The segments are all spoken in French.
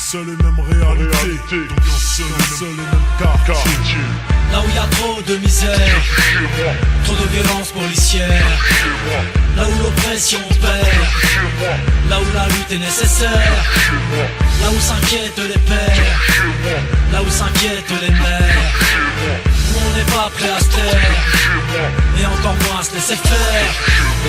seule et même réalité. Donc un seul et même quartier. Là où y a trop de misère, trop de violence policière, là où l'oppression perd, là où la lutte est nécessaire, là où s'inquiètent les pères, là où s'inquiètent les mères, où on n'est pas prêt à se taire, et encore moins à se laisser faire.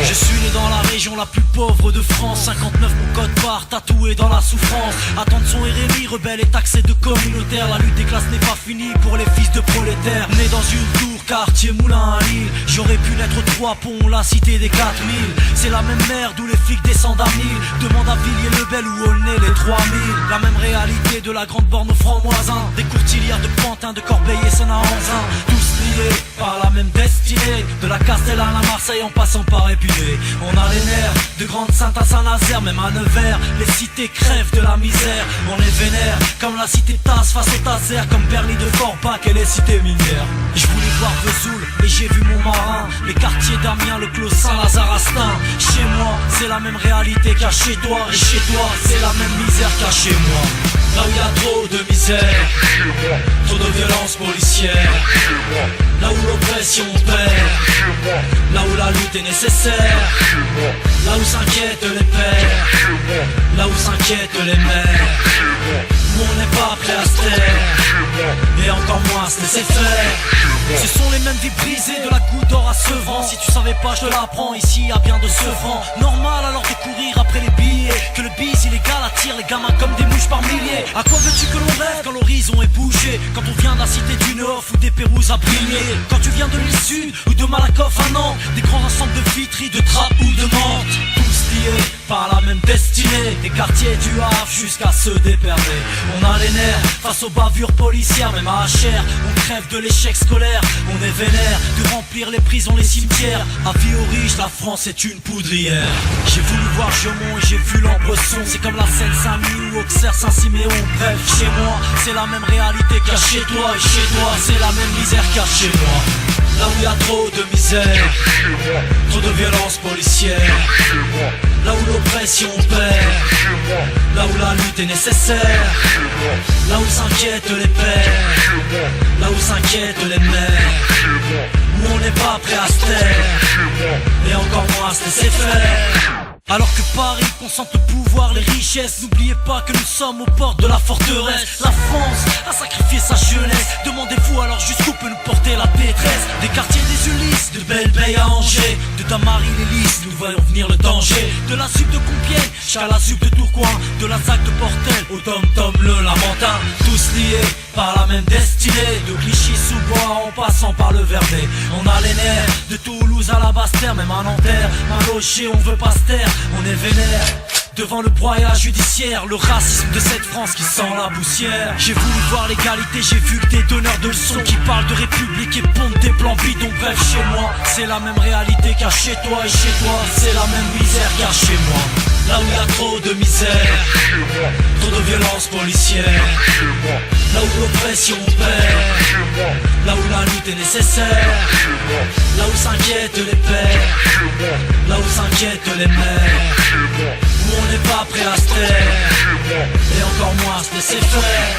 Je suis né dans la région la plus pauvre de France, 59 mon code barre, tatoué dans la souffrance. Attendre son RMI, rebelle et taxé de communautaire. La lutte des classes n'est pas finie pour les fils de prolétaires. Né dans une tour, quartier Moulin à Lille, j'aurais pu naître 3 ponts, la cité des 4000. C'est la même merde où les flics descendent à 1000. Demande à Villiers-le-Bel où Aulnay les 3000. La même réalité de la grande borne aux francs-moisins, des courtilières de Pantin, de Corbeil et Saint-Anzin. Tous liés par la même destinée, de la Castelle à la Marseille en passant par Épinay. On a les nerfs, de Grande-Sainte à Saint-Nazaire, même à Nevers, les cités crèvent de la misère. On les vénère, comme la cité Tasse face au Taser, comme Berly de Forbach et les cités minières. Je voulais voir Vesoul et j'ai vu Montmarin, les quartiers d'Amiens, le clos Saint-Lazare-Astin. Chez moi, c'est la même réalité qu'à chez toi, et chez toi, c'est la même misère qu'à chez moi. Là où y a trop de misère, trop de violence policière, là où l'oppression perd, là où la lutte est nécessaire, là où s'inquiètent les pères, là où s'inquiètent les mères, où on n'est pas prêt à se taire, et encore moins à se laisser faire. Ce sont les mêmes vies brisées de la goutte d'or à Sevran. Si tu savais pas, je te l'apprends, ici y a bien de Sevran. Normal alors de courir après les billets, que le bise illégal attire les gamins comme des mouches par milliers. À quoi veux-tu que l'on rêve quand l'horizon est bougé, quand on vient de la cité du Nord ou des Pérouse à briller, quand tu viens de l'île Sud ou de Malakoff à Nantes, des grands ensembles de Vitry, de Trappes ou de Mantes, tous liés par la même destinée, des quartiers du Havre jusqu'à ceux d'Épernay. On a les nerfs face aux bavures policières, même à HR, on crève de l'échec scolaire. On est vénère de remplir les prisons, les cimetières. À vie aux riches, la France est une poudrière. J'ai voulu voir Chaumont et j'ai vu l'Ambresson. C'est comme la Seine-Saint-Denis ou Auxerre, Saint-Siméon. Bref, chez moi, c'est la même réalité qu'à chez toi. Et chez toi, c'est la même misère qu'à chez moi. Là où y a trop de misère, trop de violence policière, là où l'oppression perd, là où la lutte est nécessaire, là où s'inquiètent les pères, là où s'inquiètent les mères, où on n'est pas prêt à se taire, et encore moins à se laisser faire. Alors que Paris concentre le pouvoir, les richesses, n'oubliez pas que nous sommes aux portes de la forteresse. La France a sacrifié sa jeunesse, demandez-vous alors jusqu'où peut nous porter la détresse. Des quartiers des Ulysses, de Belle-Beille à Angers, de Damary les Lys, nous voyons venir le danger. De la ZUP de Compiègne jusqu'à la ZUP de Tourcoing, de la ZAC de Portel au Dom-Tom le Lamentin. Tous liés par la même destinée, de Clichy-sous-Bois en passant par le Vernet. On a les nerfs, de Toulouse à la Basse-Terre, même à Nanterre, mal logé, on veut pas se taire. On est vénère devant le broyage judiciaire, le racisme de cette France qui sent la poussière. J'ai voulu voir l'égalité, j'ai vu que des donneurs de leçons qui parlent de république et pondent des plans bidons. Bref, chez moi, c'est la même réalité qu'à chez toi, et chez toi, c'est la même misère qu'à chez moi. Là où y a trop de misère, trop de violence policière, là où l'oppression perd, là où la lutte est nécessaire, là où s'inquiètent les pères, là où s'inquiètent les mères, où on n'est pas prêt à se taire, et encore moins à se laisser faire.